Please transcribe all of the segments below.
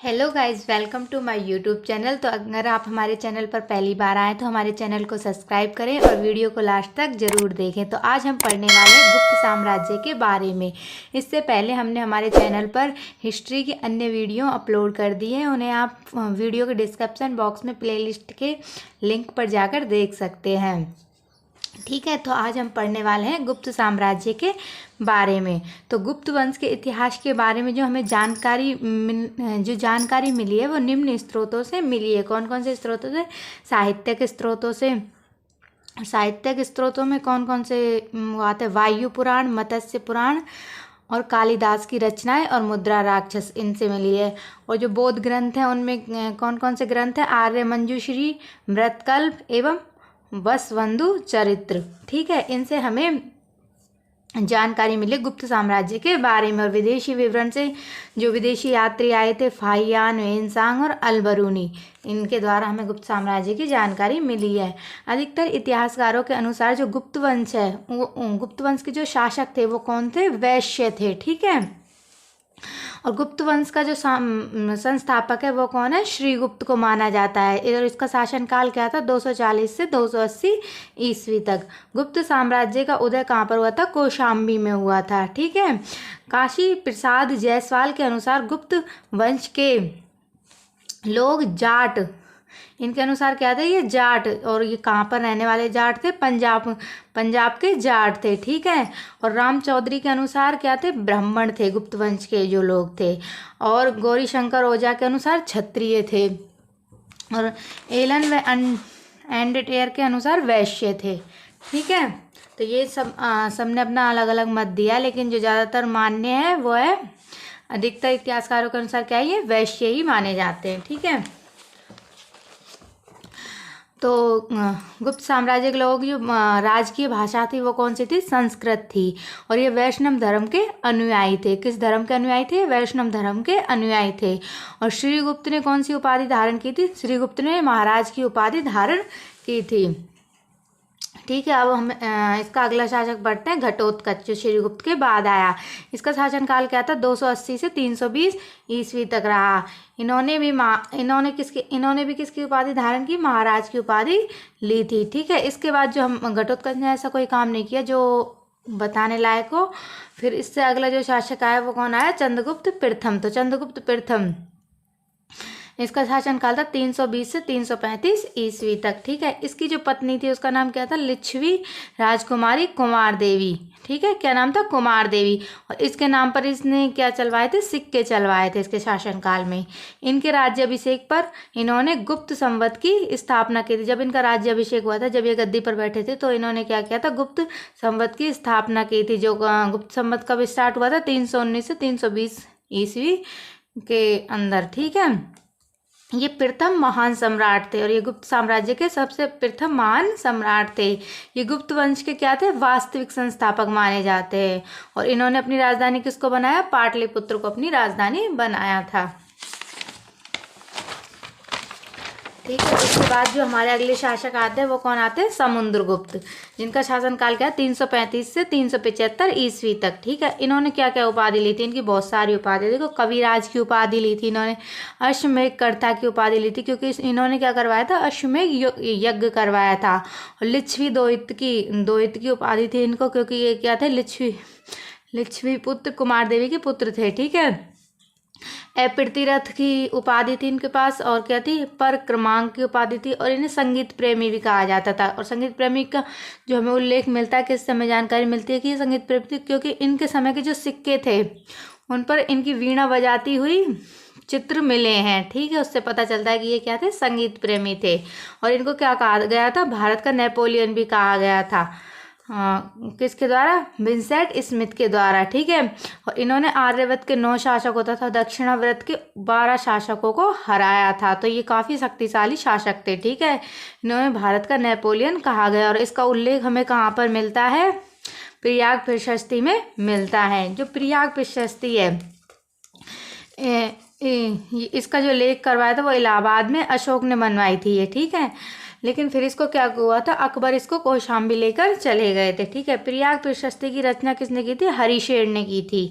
Hello guys, welcome to my YouTube channel. तो अगर आप हमारे चैनल पर पहली बार आए तो हमारे चैनल को सब्सक्राइब करें और वीडियो को लास्ट तक ज़रूर देखें। तो आज हम पढ़ने वाले हैं गुप्त साम्राज्य के बारे में। इससे पहले हमने हमारे चैनल पर हिस्ट्री के अन्य वीडियो अपलोड कर दिए हैं, उन्हें आप वीडियो के डिस्क्रिप्शन बॉक्स में प्लेलिस्ट के लिंक पर जाकर देख सकते हैं। ठीक है, तो आज हम पढ़ने वाले हैं गुप्त साम्राज्य के बारे में। तो गुप्त वंश के इतिहास के बारे में जो हमें जानकारी मिली है वो निम्न स्रोतों से मिली है। कौन कौन से स्रोतों से? साहित्यिक स्रोतों से। साहित्यिक स्रोतों में कौन कौन से आते हैं? वायु पुराण, मत्स्य पुराण और कालिदास की रचनाएं और मुद्रा राक्षस, इनसे मिली है। और जो बौद्ध ग्रंथ हैं उनमें कौन कौन से ग्रंथ हैं? आर्य मंजूश्री, मृतकल्प एवं वसुबंधु चरित्र। ठीक है, इनसे हमें जानकारी मिली गुप्त साम्राज्य के बारे में। और विदेशी विवरण से जो विदेशी यात्री आए थे, फाहियान, वेनसांग और अलबरूनी, इनके द्वारा हमें गुप्त साम्राज्य की जानकारी मिली है। अधिकतर इतिहासकारों के अनुसार जो गुप्त वंश है, वो गुप्त वंश के जो शासक थे वो कौन थे? वैश्य थे। ठीक है, और गुप्त वंश का जो संस्थापक है वो कौन है? श्रीगुप्त को माना जाता है। और इसका शासनकाल क्या था? 240 से 280 ईस्वी तक। गुप्त साम्राज्य का उदय कहाँ पर हुआ था? कौशाम्बी में हुआ था। ठीक है, काशी प्रसाद जायसवाल के अनुसार गुप्त वंश के लोग जाट, इनके अनुसार क्या थे? ये जाट। और ये कहाँ पर रहने वाले जाट थे? पंजाब के जाट थे। ठीक है, और राम चौधरी के अनुसार क्या थे? ब्राह्मण थे गुप्त वंश के जो लोग थे। और गौरी शंकर ओझा के अनुसार क्षत्रिय थे। और एलन व एंडटेयर के अनुसार वैश्य थे। ठीक है, तो ये सबने अपना अलग अलग मत दिया, लेकिन जो ज़्यादातर मान्य है वो है, अधिकतर इतिहासकारों के अनुसार क्या है? ये वैश्य ही माने जाते हैं। ठीक है, तो गुप्त साम्राज्य के लोगों की जो राजकीय भाषा थी वो कौन सी थी? संस्कृत थी। और ये वैष्णव धर्म के अनुयायी थे। किस धर्म के अनुयायी थे? वैष्णव धर्म के अनुयायी थे। और श्रीगुप्त ने कौन सी उपाधि धारण की थी? श्रीगुप्त ने महाराज की उपाधि धारण की थी। ठीक है, अब हम इसका अगला शासक बढ़ते हैं, घटोत्कच, जो श्रीगुप्त के बाद आया। इसका शासनकाल क्या था? 280 से 320 ईस्वी तक रहा। इन्होंने भी किसकी उपाधि धारण की? महाराज की उपाधि ली थी। ठीक है, इसके बाद जो हम घटोत्कच ने ऐसा कोई काम नहीं किया जो बताने लायक हो। फिर इससे अगला जो शासक आया वो कौन आया? चंद्रगुप्त प्रथम। तो चंद्रगुप्त प्रथम, इसका शासनकाल था 320 से 335 ईस्वी तक। ठीक है, इसकी जो पत्नी थी उसका नाम क्या था? लिच्छवी राजकुमारी कुमार देवी। ठीक है, क्या नाम था? कुमार देवी। और इसके नाम पर इसने क्या चलवाए थे? सिक्के चलवाए थे इसके शासनकाल में। इनके राज्याभिषेक पर इन्होंने गुप्त संवत की स्थापना की थी। जब इनका राज्याभिषेक हुआ था, जब ये गद्दी पर बैठे थे, तो इन्होंने क्या किया था? गुप्त संवत की स्थापना की थी। जो गुप्त संवत कब स्टार्ट हुआ था? 319 से 320 ईस्वी के अंदर। ठीक है, ये प्रथम महान सम्राट थे और ये गुप्त साम्राज्य के सबसे प्रथम महान सम्राट थे। ये गुप्त वंश के क्या थे? वास्तविक संस्थापक माने जाते हैं। और इन्होंने अपनी राजधानी किसको बनाया? पाटलिपुत्र को अपनी राजधानी बनाया था। ठीक है, उसके बाद जो हमारे अगले शासक आते हैं वो कौन आते हैं? समुद्रगुप्त, जिनका शासनकाल क्या है? 335 से 375 ईस्वी तक। ठीक है, इन्होंने क्या क्या उपाधि ली थी? इनकी बहुत सारी उपाधि। देखो, कविराज की उपाधि ली थी इन्होंने, अश्वमेघ कर्ता की उपाधि ली थी, क्योंकि इन्होंने क्या करवाया था? अश्वमेघ यज्ञ करवाया था। और लिच्छवी दोहित की उपाधि थी इनको, क्योंकि ये क्या थे? लिच्छवी पुत्र कुमार देवी के पुत्र थे। ठीक है, अप्रतिरथ की उपाधि थी इनके पास। और क्या थी? पर क्रमांक की उपाधि थी। और इन्हें संगीत प्रेमी भी कहा जाता था। और संगीत प्रेमी का जो हमें उल्लेख मिलता है, किस समय जानकारी मिलती है कि ये संगीत प्रेमी थी? क्योंकि इनके समय के जो सिक्के थे उन पर इनकी वीणा बजाती हुई चित्र मिले हैं। ठीक है, उससे पता चलता है कि ये क्या थे? संगीत प्रेमी थे। और इनको क्या कहा गया था? भारत का नेपोलियन भी कहा गया था। किसके द्वारा? विंसेंट स्मिथ के द्वारा। ठीक है, और इन्होंने आर्यव्रत के 9 शासकों तथा दक्षिणाव्रत के 12 शासकों को हराया था। तो ये काफ़ी शक्तिशाली शासक थे। ठीक है, इन्होंने भारत का नेपोलियन कहा गया। और इसका उल्लेख हमें कहाँ पर मिलता है? प्रयाग प्रशस्ति में मिलता है। जो प्रयाग प्रशस्ति है, इसका जो लेख करवाया था वो इलाहाबाद में अशोक ने बनवाई थी ये। ठीक है, लेकिन फिर इसको क्या हुआ था, अकबर इसको कौशाम्बी लेकर चले गए थे। ठीक है, प्रयाग प्रशस्ति की रचना किसने की थी, हरिशेर ने की थी।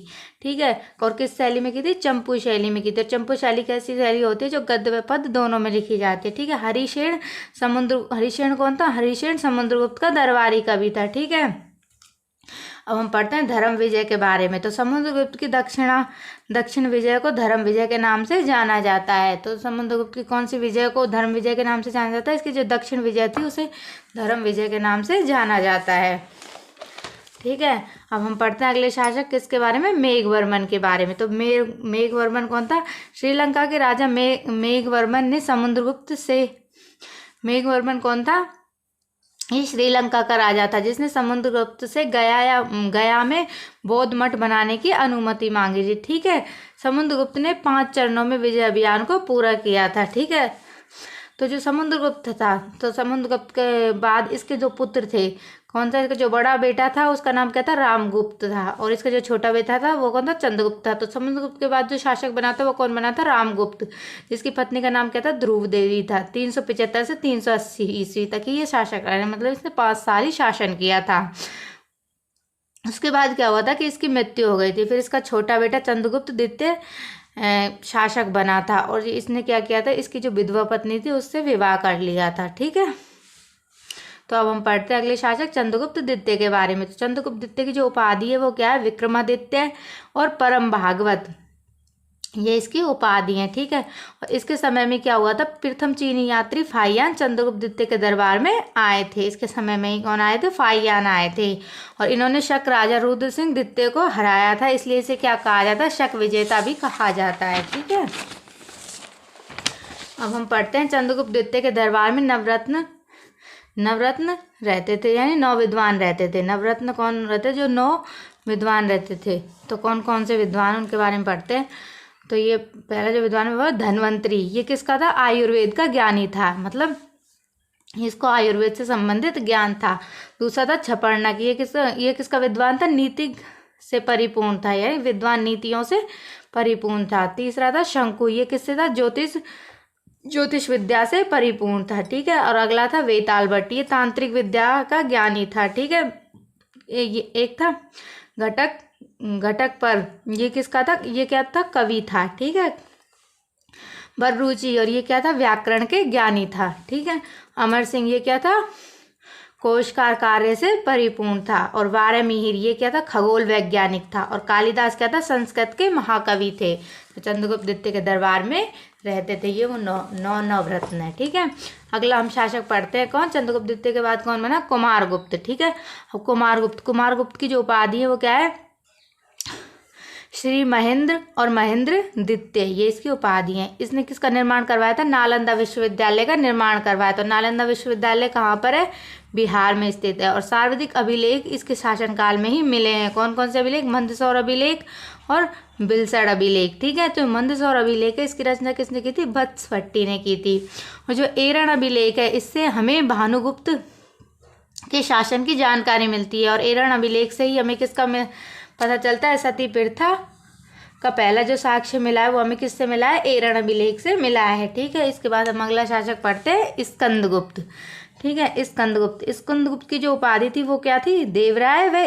ठीक है, और किस शैली में की थी, चंपू शैली में की थी। चंपू शैली कैसी शैली होती है, जो गद्य व पद दोनों में लिखी जाती है। ठीक है, हरिशेर कौन था, हरिशेर समुद्रगुप्त का दरबारी कवि था। ठीक है, अब हम पढ़ते हैं धर्म विजय के बारे में। तो समुद्रगुप्त की दक्षिण विजय को धर्म विजय के नाम से जाना जाता है। तो समुद्रगुप्त की कौन सी विजय को धर्म विजय के नाम से जाना जाता है, इसकी जो दक्षिण विजय थी उसे धर्म विजय के नाम से जाना जाता है। ठीक है, अब हम पढ़ते हैं अगले शासक किसके बारे में, मेघवर्मन के बारे में। तो मेघवर्मन कौन था, श्रीलंका के राजा मेघवर्मन ने मेघवर्मन कौन था, ये श्रीलंका का राजा था जिसने समुद्रगुप्त से गया में बौद्ध मठ बनाने की अनुमति मांगी थी। ठीक है, समुद्रगुप्त ने 5 चरणों में विजय अभियान को पूरा किया था। ठीक है, तो जो समुद्रगुप्त था, तो समुद्रगुप्त के बाद इसके जो पुत्र थे, कौन सा, इसका जो बड़ा बेटा था उसका नाम क्या था, रामगुप्त था, और इसका जो छोटा बेटा था वो कौन था, चंद्रगुप्त था। तो समुद्रगुप्त के बाद जो शासक बना था वो कौन बना था, रामगुप्त, जिसकी पत्नी का नाम क्या था, ध्रुव देवी था। 375 से 380 ईस्वी तक ही ये शासक रहे, मतलब इसने 5 साल ही शासन किया था। उसके बाद क्या हुआ था कि इसकी मृत्यु हो गई थी। फिर इसका छोटा बेटा चंद्रगुप्त द्वितीय शासक बना था, और इसने क्या किया था, इसकी जो विधवा पत्नी थी उससे विवाह कर लिया था। ठीक है, तो अब हम पढ़ते हैं अगले शासक चंद्रगुप्त द्वितीय के बारे में। तो चंद्रगुप्त द्वितीय की जो उपाधि है वो क्या है, विक्रमादित्य और परम भागवत, ये इसकी उपाधि है। ठीक है, और इसके समय में क्या हुआ था, प्रथम चीनी यात्री फाहियान चंद्रगुप्त द्वितीय के दरबार में आए थे। इसके समय में ही कौन आए थे, फाहियान आए थे, और इन्होंने शक राजा रुद्र सिंह द्वितीय को हराया था, इसलिए इसे क्या कहा जाता है, शक विजेता भी कहा जाता है। ठीक है, अब हम पढ़ते हैं चंद्रगुप्त द्वितीय के दरबार में नवरत्न रहते थे, यानी 9 विद्वान रहते थे। नवरत्न कौन रहते, जो 9 विद्वान रहते थे। तो कौन कौन से विद्वान, उनके बारे में पढ़ते हैं। तो ये पहला जो विद्वान है वो धन्वंतरी, ये किसका था, आयुर्वेद का ज्ञानी था, मतलब इसको आयुर्वेद से संबंधित ज्ञान था। दूसरा था छपर्णक, ये किसका विद्वान था, नीति से परिपूर्ण था, यानी विद्वान नीतियों से परिपूर्ण था। तीसरा था शंकु, ये किससे था, ज्योतिष विद्या से परिपूर्ण था। ठीक है, और अगला था वेताल भट्ट, ये तांत्रिक विद्या का ज्ञानी था। ठीक है, एक था घटक पर, ये किसका था, ये क्या था, कवि था। ठीक है, बर्रुचि, और ये क्या था, व्याकरण के ज्ञानी था। ठीक है, अमर सिंह, ये क्या था, कोशकार कार्य से परिपूर्ण था। और वारामिहिर, ये क्या था, खगोल वैज्ञानिक था। और कालिदास क्या था, संस्कृत के महाकवि थे। तो चंद्रगुप्त द्वितीय के दरबार में रहते थे ये वो नवरत्न है। ठीक है, अगला हम शासक पढ़ते हैं, कौन, चंद्रगुप्त द्वितीय के बाद कौन बना, कुमारगुप्त। ठीक है, अब कुमारगुप्त की जो उपाधि है वो क्या है, श्री महेंद्र और महेंद्र द्वितीय, ये इसकी उपाधि है। इसने किसका निर्माण करवाया था, नालंदा विश्वविद्यालय का निर्माण करवाया। तो नालंदा विश्वविद्यालय कहाँ पर है, बिहार में स्थित है। और सर्वाधिक अभिलेख इसके शासनकाल में ही मिले हैं। कौन कौन से अभिलेख, मंदसौर अभिलेख और बिलसड़ अभिलेख। ठीक है, तो मंदसौर अभिलेख है, इसकी रचना किसने की थी, वत्स भट्टी ने की थी। और जो एरण अभिलेख है, इससे हमें भानुगुप्त के शासन की जानकारी मिलती है। और एरण अभिलेख से ही हमें किसका पता चलता है, सती प्रथा का पहला जो साक्ष्य मिला है वो हमें किससे मिला है, एरण अभिलेख से मिला है। ठीक है, इसके बाद हम अगला शासक पढ़ते हैं, स्कंदगुप्त। ठीक है, स्कंदगुप्त की जो उपाधि थी वो क्या थी, देवराय, व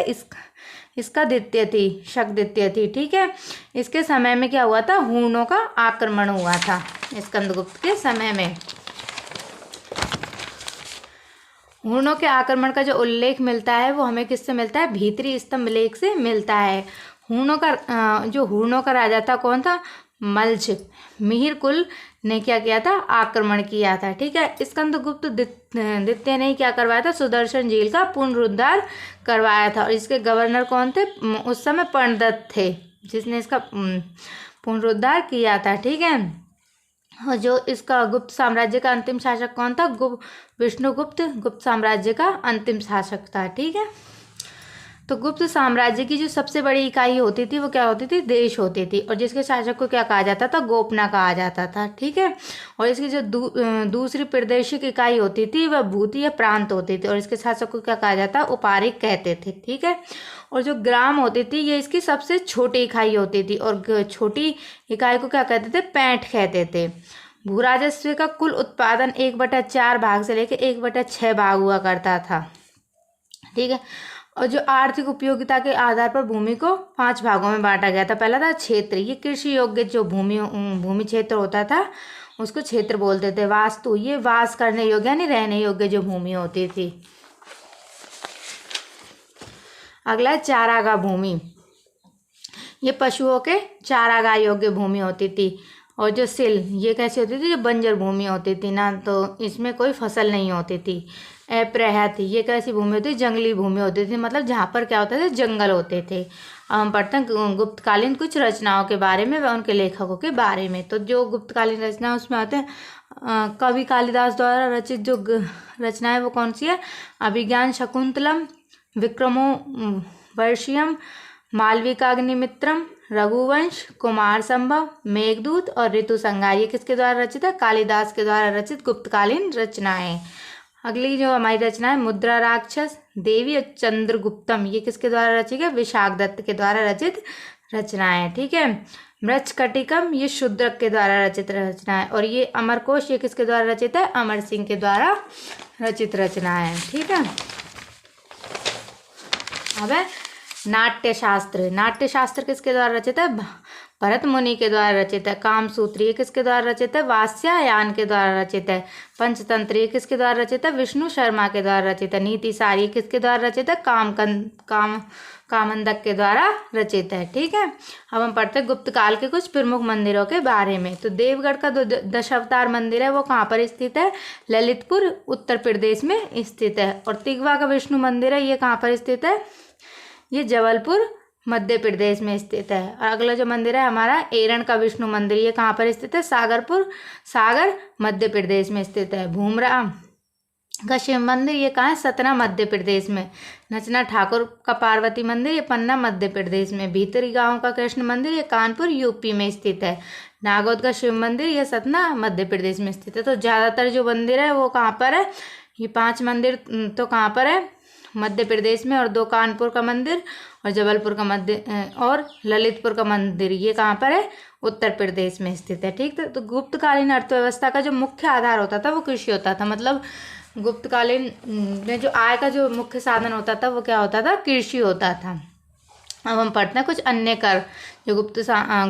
इसका द्वितीय थी, शक द्वितीय थी। ठीक है, इसके समय में क्या हुआ था, हूणों का आक्रमण हुआ था स्कंदगुप्त के समय में। हूणों के आक्रमण का जो उल्लेख मिलता है वो हमें किससे मिलता है, भीतरी स्तंभ लेख से मिलता है। हूणों का राजा था कौन था, मल्च, मिहिर कुल ने क्या किया था, आक्रमण किया था। ठीक है, स्कंदगुप्त द्वितीय ने क्या करवाया था, सुदर्शन झील का पुनरुद्धार करवाया था। और इसके गवर्नर कौन थे, उस समय पर्णदत्त थे, जिसने इसका पुनरुद्धार किया था। ठीक है, और जो इसका गुप्त साम्राज्य का अंतिम शासक कौन था, विष्णुगुप्त गुप्त साम्राज्य का अंतिम शासक था। ठीक है, तो गुप्त साम्राज्य की जो सबसे बड़ी इकाई होती थी वो क्या होती थी, देश होती थी। और जिसके शासक को क्या कहा जाता था, गोपना कहा जाता था। ठीक है, और इसकी जो दूसरी प्रादेशिक इकाई होती थी वह भूति या प्रांत होती थी। और इसके शासक को क्या कहा जाता, उपारिक कहते थे। ठीक है, और जो ग्राम होती थी ये इसकी सबसे छोटी इकाई होती थी। और छोटी इकाई को क्या कहते थे, पैंठ कहते थे। भूराजस्व का कुल उत्पादन 1/4 भाग से लेकर 1/6 भाग हुआ करता था। ठीक है। और जो आर्थिक उपयोगिता के आधार पर भूमि को 5 भागों में बांटा गया था। पहला था क्षेत्र, ये कृषि योग्य जो भूमि क्षेत्र होता था उसको क्षेत्र बोलते थे। वास्तु, ये वास करने योग्य यानी रहने योग्य जो भूमि होती थी। अगला है चारागाह भूमि, ये पशुओं के चारागाह योग्य भूमि होती थी। और जो सिल, ये कैसी होती थी, जो बंजर भूमि होती थी ना, तो इसमें कोई फसल नहीं होती थी। अप्रहत, ये कैसी भूमि होती थी, जंगली भूमि होती थी, मतलब जहाँ पर क्या होता था, जंगल होते थे। अब हम पढ़ते हैं गुप्तकालीन कुछ रचनाओं के बारे में व उनके लेखकों के बारे में। तो जो गुप्तकालीन रचना उसमें आते हैं कवि कालिदास द्वारा रचित जो रचना है वो कौन सी है, अभिज्ञान शकुंतलम, विक्रमो वर्षियम, मालविकाग्निमित्रम, रघुवंश, कुमार संभव, मेघदूत और ऋतु संहार, ये किसके द्वारा रचित है, कालिदास के द्वारा रचित गुप्तकालीन रचनाएं। अगली जो हमारी रचना है मुद्रा राक्षस, देवी और चंद्रगुप्तम, ये किसके द्वारा रची गई, विशाख दत्त के द्वारा रचित रचनाएं। ठीक है। मृच्छकटिकम, ये शूद्रक के द्वारा रचित रचना है। और ये अमरकोश, ये किसके द्वारा रचित है, अमर सिंह के द्वारा रचित रचना है। ठीक है। अब है नाट्यशास्त्र, नाट्यशास्त्र किसके द्वारा रचित है, भरत मुनि के द्वारा रचित है। कामसूत्र, ये किसके द्वारा रचित है, वात्स्यायन के द्वारा रचित है। पंचतंत्र, ये किसके द्वारा रचित है, विष्णु शर्मा के द्वारा रचित है। नीतिसार, ये किसके द्वारा रचित है, कामंदक के द्वारा रचित है। ठीक है। अब हम पढ़ते हैं गुप्त काल के कुछ प्रमुख मंदिरों के बारे में। तो देवगढ़ का जो दशावतार मंदिर है वो कहाँ पर स्थित है, ललितपुर उत्तर प्रदेश में स्थित है। और तिगवा का विष्णु मंदिर है, ये कहाँ पर स्थित है, ये जबलपुर मध्य प्रदेश में स्थित है। और अगला जो मंदिर है हमारा एरन का विष्णु मंदिर, ये कहाँ पर स्थित है, सागर मध्य प्रदेश में स्थित है। भूमरा का शिव मंदिर, ये कहाँ है, सतना मध्य प्रदेश में। नचना ठाकुर का पार्वती मंदिर, ये पन्ना मध्य प्रदेश में। भीतरी गांव का कृष्ण मंदिर, ये कानपुर यूपी में स्थित है। नागौद का शिव मंदिर, ये सतना मध्य प्रदेश में स्थित है। तो ज़्यादातर जो मंदिर है वो कहाँ पर है, ये 5 मंदिर तो कहाँ पर है, मध्य प्रदेश में। और 2 कानपुर का मंदिर और जबलपुर का और ललितपुर का मंदिर, ये कहाँ पर है, उत्तर प्रदेश में स्थित है। ठीक। तो गुप्तकालीन अर्थव्यवस्था का जो मुख्य आधार होता था वो कृषि होता था। मतलब गुप्तकालीन में जो आय का जो मुख्य साधन होता था वो क्या होता था, कृषि होता था। अब हम पढ़ते हैं कुछ अन्य कर जो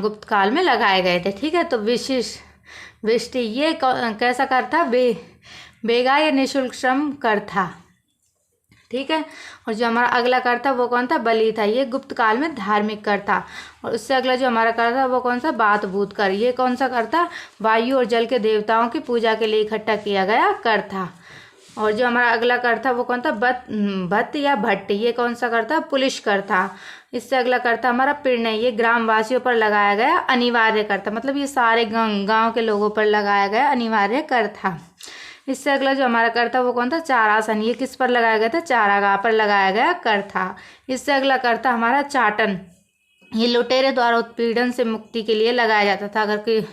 गुप्त काल में लगाए गए थे। ठीक है। तो विष्टि, ये कैसा कर था, बेगा या निःशुल्क श्रम कर था। ठीक है। और जो हमारा अगला कर था वो कौन था, बलि था, ये गुप्त काल में धार्मिक कर था। और उससे अगला जो हमारा कर था वो कौन सा, बात भूत कर, ये कौन सा कर था, वायु और जल के देवताओं की पूजा के लिए इकट्ठा किया गया कर था। और जो हमारा अगला कर था वो कौन था, भत्त या भट्ट, ये कौन सा कर था, पुलिस कर था। इससे अगला कर था हमारा पिण्य, ये ग्रामवासियों पर लगाया गया अनिवार्य कर था, मतलब ये सारे गाँव के लोगों पर लगाया गया अनिवार्य कर था। इससे अगला जो हमारा कर था वो कौन था, चारासन, ये किस पर लगाया गया था, चारागाह पर लगाया गया कर था। इससे अगला कर था हमारा चाटन, ये लुटेरे द्वारा उत्पीड़न से मुक्ति के लिए लगाया जाता था। अगर कोई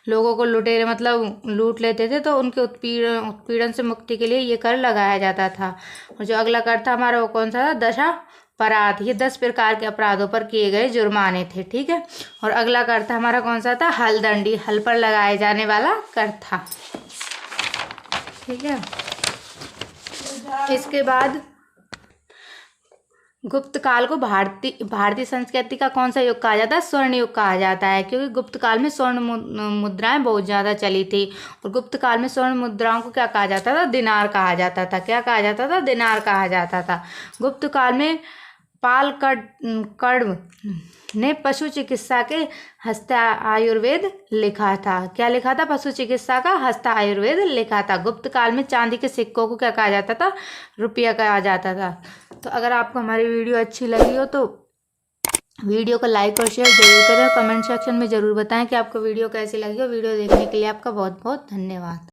लोगों को लुटेरे मतलब लूट लेते थे तो उनके उत्पीड़न से मुक्ति के लिए ये कर लगाया जाता था। और जो अगला कर था हमारा वो कौन सा था, दशापराध, ये 10 प्रकार के अपराधों पर किए गए जुर्माने थे। ठीक है। और अगला कर था हमारा कौन सा था, हलदंडी, हल पर लगाए जाने वाला कर था। ठीक है। इसके बाद गुप्त काल को भारतीय संस्कृति का कौन सा युग कहा जाता है, स्वर्ण युग कहा जाता है, क्योंकि गुप्त काल में स्वर्ण मुद्राएं बहुत ज़्यादा चली थी। और गुप्त काल में स्वर्ण मुद्राओं को क्या कहा जाता था, दिनार कहा जाता था। क्या कहा जाता था, दिनार कहा जाता था। गुप्त काल में पालकड़ ने पशु चिकित्सा के हस्त आयुर्वेद लिखा था। क्या लिखा था, पशु चिकित्सा का हस्त आयुर्वेद लिखा था। गुप्त काल में चांदी के सिक्कों को क्या कहा जाता था, रुपया कहा जाता था। तो अगर आपको हमारी वीडियो अच्छी लगी हो तो वीडियो को लाइक और शेयर जरूर करें। कमेंट सेक्शन में ज़रूर बताएं कि आपको वीडियो कैसी लगी हो। वीडियो देखने के लिए आपका बहुत बहुत धन्यवाद।